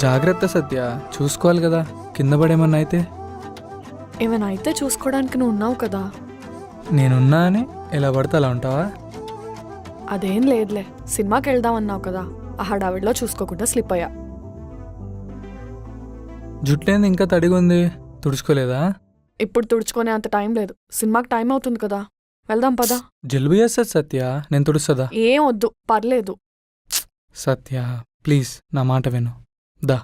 జాగ్రత్త సత్య, చూసుకోవాలి కదా, కింద పడేమన్నా అయితే. ఏమైనా అయితే చూసుకోవడానికి నువ్వు ఉన్నావు కదా. నేనున్నా అని ఎలా పడితే అలా ఉంటావా? అదేం లేదులే, సినిమాకి వెళ్దాం అన్నావు కదా, ఆ హడావిడిలో చూసుకోకుండా స్లిప్ అయ్యా. జుట్లేంది ఇంకా తడిగుంది, తుడుచుకోలేదా? ఇప్పుడు తుడుచుకునే అంత టైం లేదు, సినిమాకి టైం అవుతుంది కదా, వెళ్దాం పదా. జలుబు చేస్తుంది సత్య, నేను తుడుస్తుందా? ఏం వద్దు, పర్లేదు. సత్య ప్లీజ్ నా మాట విను, దా.